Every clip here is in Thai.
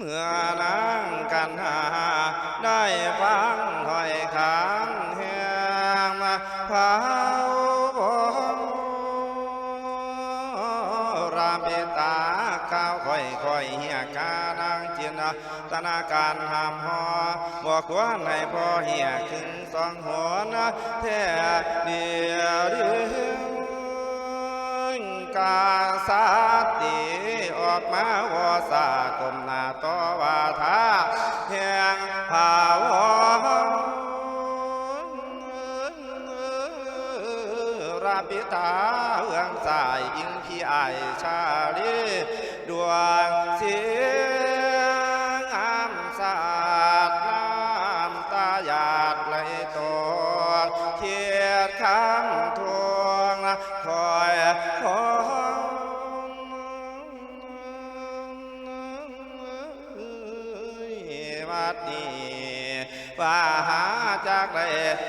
มื่อนางกันหาได้ฟังถ้อยคำแห่งพระรามิตาข้าวค่อยเหี่ยกานางจินตนาการหามหอบอกว่าในพ่อเหี่ยขึ้นสองหัวนะแท้เดียวกาสาติออกมาวอสากมนาต่อวาทาแห่งภาวราปิตาเอื้องสายอิงพี่ไอชาลีดวงเสียงอามสาดน้ำตาหยาดไหลตกเขียดคำทวงคอยวัดนี้ว่าหาจากใด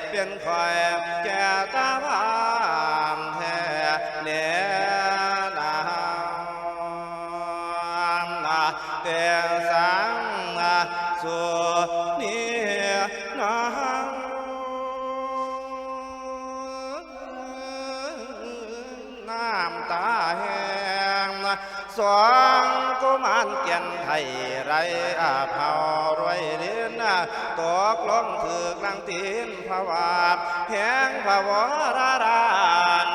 เป็นคอยแก่ตาพามแท้เนนาเตสังสุนีนาน้ำตาแห้งสองกุมารเกียนไทยไรอาเผารวยเลียนตกลงถือกลังตีนภาวาแห้งภาวราดา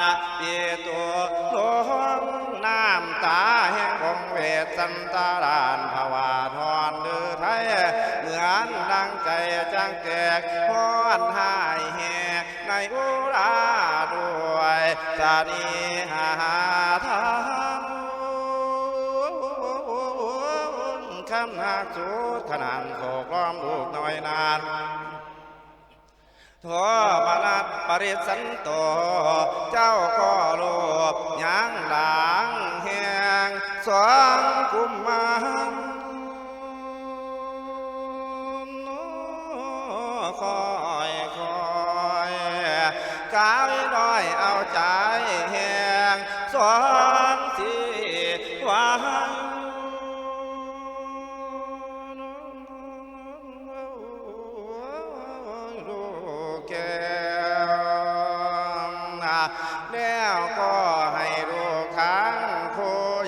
นปีตัวหลวงน้ำตาแห้งคงเวทสันตาลานภาวาทอนดือไทยเหมือนดังใจจังแตกพอนหายแหกในอุราดว สานีหาทางคำหักสุดขนานโขกล้อมลูกน้อยนานทมนัสปริสันโตเจ้าก็โลภยังหลังแห่งสวงกุมมารคอยกายน้อยเอาใจแห่งสวงสีวางแล้วก็ให้ลูกทางโค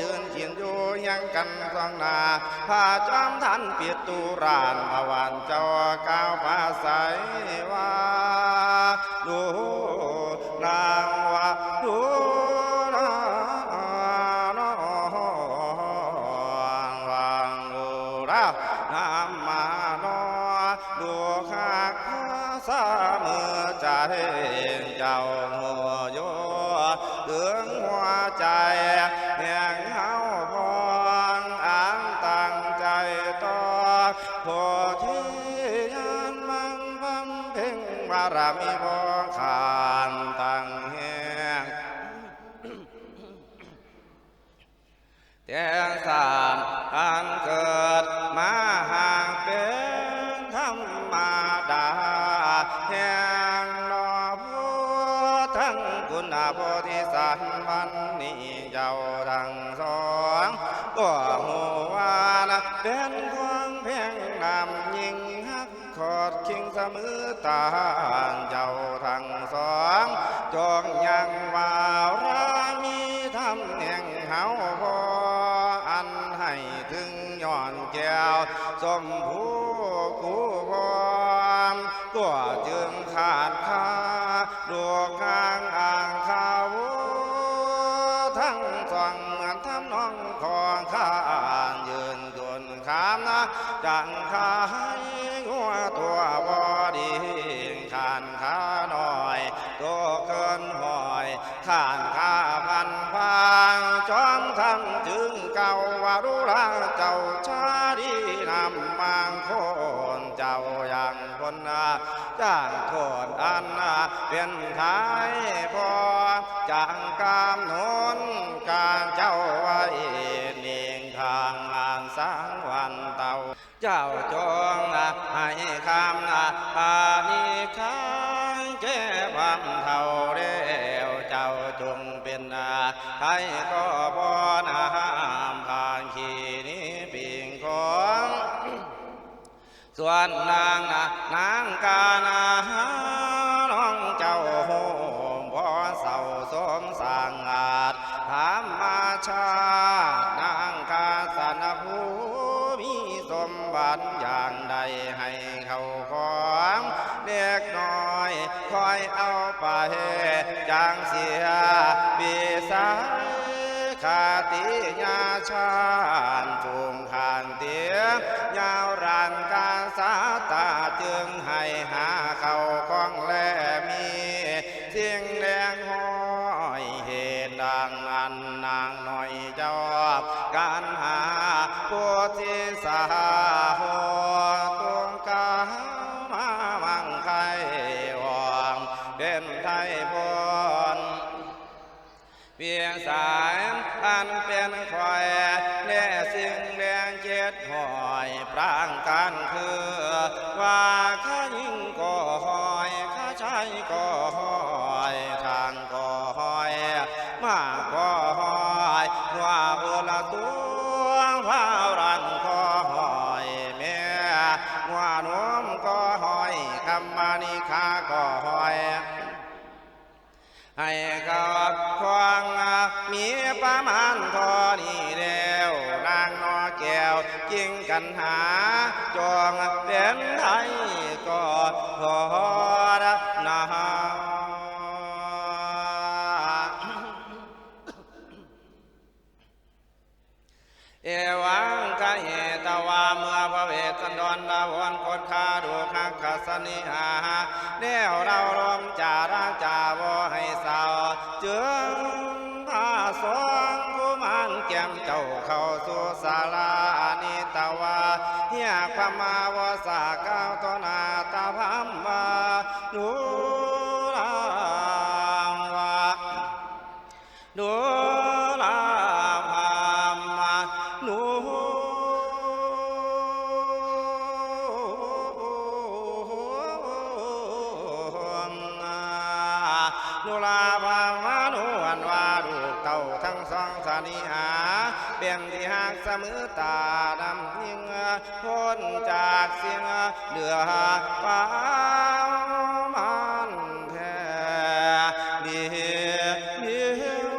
ยืนเขียนอยู่ยังกันสองนาพาจอมท่านปิดตูรานภวันเจ้าก้าวภาษัยว่าดูนางว่าดูนางวางดูราน้ำมาโนดูคักสามือใจเจ้าหัวโยถึงหัวใจแห่งเฮาพองอ่างตั้งใจต่อโพธิญาณมังพัมเพ่งบารมีบ่ขาดตั้งแห่งแต่สามอันเกิดมาห่างเป็นธรรมดาแห่งนอผู้ทั้งคุณโพธิสัตว์วันนี้เจ้าทั้งสองก็หัวละเป็นความเพียงนำยิ่งฮักขอดคิงเสมอตาเจ้าทั้งสองจงยังว่ารามีทำแห่งเฮาพออันให้ถึงย้อนแก้วสมผู้กูพรก็จึงขาดคาดวงกลางอ่างข่าวทั้งสองเหมือนทำน้องของข้ายืนจนขามนะจังขายหัวตัวบอดีขานขาหน่อยตัวเกินหอยขานขาพันพางจอมทำจึงเก่าวารุราเจ้าชาดีนำบางคนเจ้าอย่างคนจ้างโทษอันเป็นท้ายพอจางกามนนการเจ้าไว้เนียงทางงานสร้างวันเต่าเจ้าจงให้คำปานิค้างแก้ความเท่าเร็วเจ้าจงเป็นใครก็พอนามผ่านขีนี้ปิงของส่วนนางกาน้องเจ้าโหมพอเศร้าสมสางอาจถามมาชาตินางกาสนภูมีสมบัติอย่างใดให้เขาของเล็กน้อยคอยเอาไปจางเสียปีสายขาติยาชาญจูงขานเตียยาวรันกาสาตาจึงให้หาเขาของแลมีเสียงแดงห้อยเหตุดังนั้นนางหน่อยเจ้าการหาผู้ที่สาหัวตวงกามามั่งไข่หวังเป็นไทยบนเพียงสายอันเป็นคอยแน่สิ่งแดงเจ็ดหอยปรางกันคือว่าข้ายิ่งก็หอยข้าชายก็หอยทางก็หอยมากก็หอยว่าอุลตัวพาวรันก็หอยแม่ว่าน้มก็หอยคำมานิคาก็หอยให้กับควางมีประมาณพอนี้แล้วนางนอแก้วจิงกันหาจองเป็นไทยก็พอนา เอวังกะเหตวาเมื่อพระเวสสันดรดาวนกดขาดูคักขสนิหาเดี๋ยวเราลมจาราจาวให้สาวเจือ ดูลาพามหนูนุลาพามานุอันว่าลูกเต่าทั้งสองสานิหาเปลี่ยนที่หากเสมอตาดำยิ่งพ้นจากเสียงเดือฟ้ามันแท้เดียว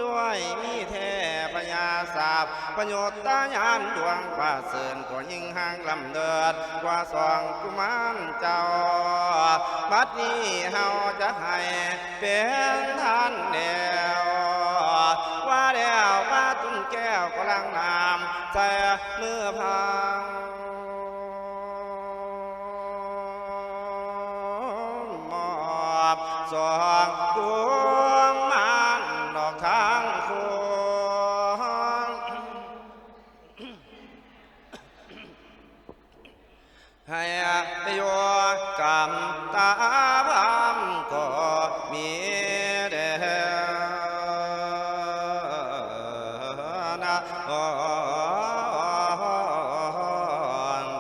ด้วยมีแท้ปัญญาสาบประโยชน์ตาญาณดวงป่าเสื่อนกว่ายิ่งห่างลำเดิดกว่าสองกุมารเจ้าบัดนี้เฮาจะให้เป็นท่านเดียวว่าเดียวว่าตุ้นแก้วกำลังนำใจมือพังมอบสองกุมารดอกทางคู่ให้โยกรรมตาพามก็มีเดนะ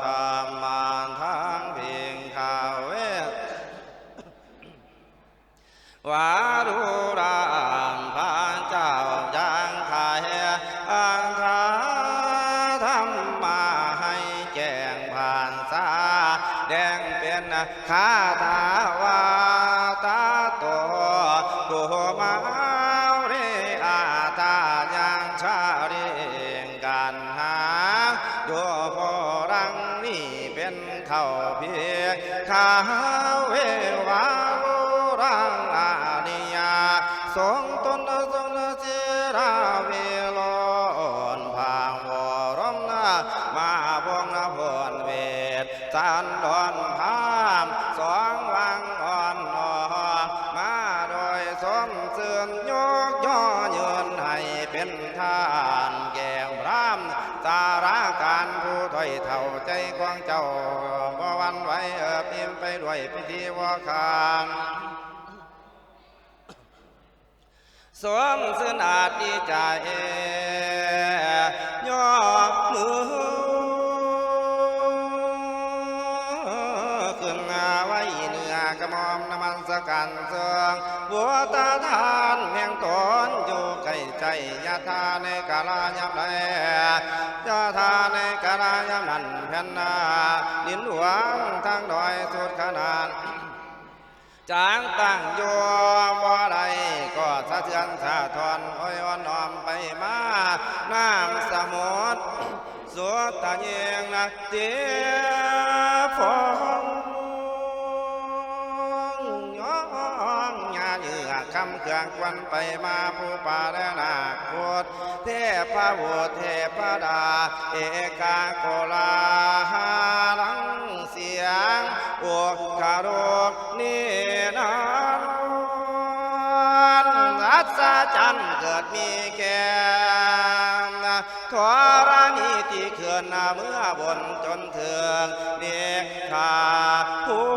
ตามมาทางเพียงข่าวเววารุรามพานเจ้ายังขายอังคาทำมาให้แจ้งผ่านสาแดงเป็นคาถาวาตาโตกุมาเรอาตายังชาเรียงกันหาดูพรังนี่เป็นเข้าเพียงข้าเววารังอานิยาทรงตนทรงเจราเวลอนพางวรมนามาบงนพลเวทจันดอนพามสองวังอ่อนมาโดยสมเสื่อนยกย่อยืนให้เป็นทานแก่พรามสาราการผู้ถอยเท่าใจกวางเจ้าบ่วันไหวอิ่มไปด้วยพิธีวาคางสวมเสื้อนาดดีใจยกมือขึ้นไว้เนื้อกระมอมน้ำมันสกันเสืองบัวตาทานแห่งตนอยู่ใกล้ใจยาทาในกาลายามใดยาทาในกาลายามนั้นแผ่นนาดินหลวงทางดอยสุดขนาดจางตั้งอยู่บ่ได้ก็สะเทือนสะท้อนอ้อยอ่อนน้อมไปมาน้ำสมุทรสุดตะเยียงนะเจียฟองย้องยาเยือคำเครื่องควันไปมาผู้ป่าและนาคตเทพบุตรเทพดาเอกาโกลาหาลังเสียงอุกคารุนี่นาอัศจรรย์เกิดมีแก่ทรณีที่เขื่อนเมื่อบนจนถึงเด็กขาผู้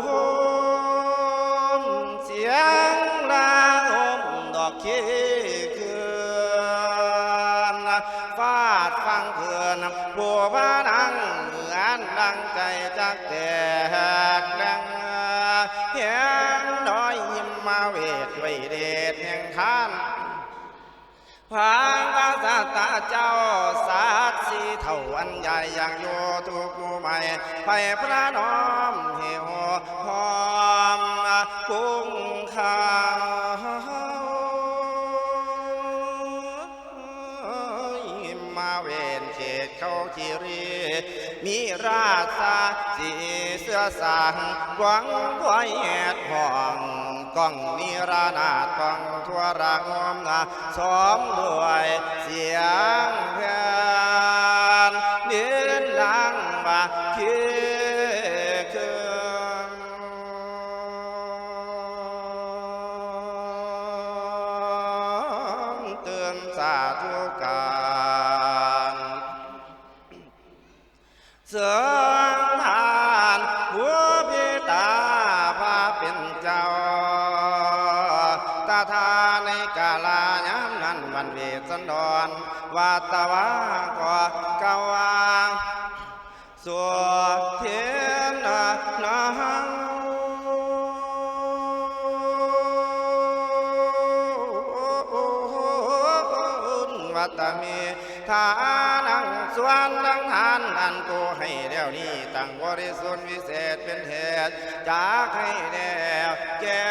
เสียงลาอมดอกขี้เขื่อนฟาดฟังเขื่อนบัวพานังเหมือนดังใจจักแตกดังเห็นดอยยิ้มมาเวทไวเดชแห่งท่านพางวาสตาเจ้าสาดสีเท่าอันใหญ่อย่างโยทุกมู่ใหม่ไปพระน้อมเหี่ยวหอมกุ้งข้าวมาเวนเขตเขาคีรีมีราชาสีเสื้อสางหวังไว้เหตุห้องก้องนิรานาต้องทั่วรักงอมสมด้วยเสียงเพลงเดินดังว่าคิดคืนเตือนสาธุการเสือทานหัวพิตาพาเป็นเจ้าตาทาใน ตวาก็กวาสวดเทียนนังวัตมีทานังสวนดังทานอันกูให้แล้วนี้ตั้งบริสุทธิ์วิเศษเป็นเหตุจากให้แล้วแก่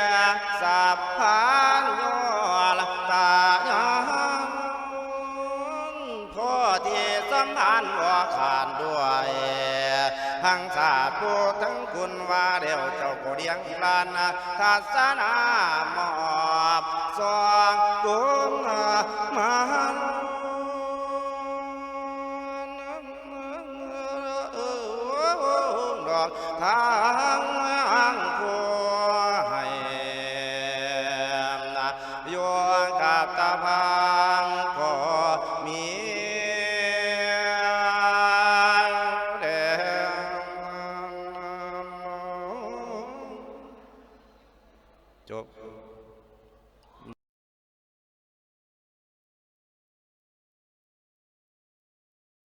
สัพพานโยลตายานพ่อที่สัมพันธ์ว่าขาดด้วยทั้งชาติผู้ทั้งคุณว่าเดียวเจ้าก็เลี้ยงลานทัศนามอบสองกุมมันดอกทางผู้ให้โยกับตาพังก็มีเดจบ